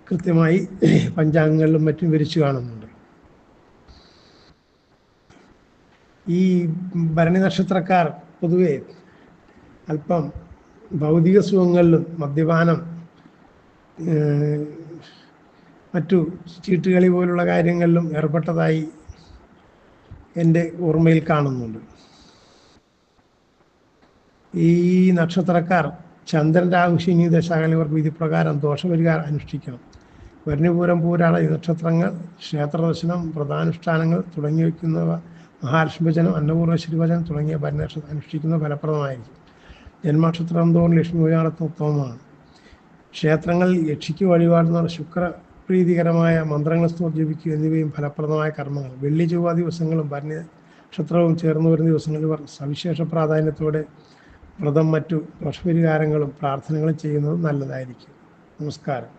കൃത്യമായി പഞ്ചാംഗങ്ങളിലും മറ്റും വിവരിച്ചു കാണുന്നുണ്ട്. ഈ ഭരണി നക്ഷത്രക്കാർ പൊതുവെ അല്പം ഭൗതിക സുഖങ്ങളിലും മദ്യപാനം, മറ്റു ചീട്ടുകളി പോലുള്ള കാര്യങ്ങളിലും ഏർപ്പെട്ടതായി എൻ്റെ ഓർമ്മയിൽ കാണുന്നുണ്ട്. ഈ നക്ഷത്രക്കാർ ചന്ദ്രൻ രാഹു ശനി ദശാകാലികർ വിധിപ്രകാരം ദോഷപരിഹാരം അനുഷ്ഠിക്കണം. ഭരണിപൂരം പൂരാട ഈ നക്ഷത്രങ്ങൾ ക്ഷേത്രദർശനം, വ്രതാനുഷ്ഠാനങ്ങൾ തുടങ്ങി വയ്ക്കുന്നവ, മഹാലക്ഷ്മി ഭജനം, അന്നപൂർണേശ്വരി ഭജനം തുടങ്ങിയ ഭരണനക്ഷത്രം അനുഷ്ഠിക്കുന്നത് ഫലപ്രദമായിരിക്കും. ജന്മനക്ഷത്രം തോറും ലക്ഷ്മി പൂജ നടത്തുന്നത് ഉത്തമമാണ്. ക്ഷേത്രങ്ങളിൽ യക്ഷിക്ക് വഴിപാടുന്ന ശുക്രപ്രീതികരമായ മന്ത്രങ്ങൾ ജപിക്കുക എന്നിവയും ഫലപ്രദമായ കർമ്മങ്ങൾ. വെള്ളി ചൊവ്വ ദിവസങ്ങളും ഭരണി നക്ഷത്രവും ചേർന്ന് വരുന്ന ദിവസങ്ങളിൽ സവിശേഷ പ്രാധാന്യത്തോടെ വ്രതം, മറ്റു ദോഷപരിഹാരങ്ങളും പ്രാർത്ഥനകളും ചെയ്യുന്നത് നല്ലതായിരിക്കും. നമസ്കാരം.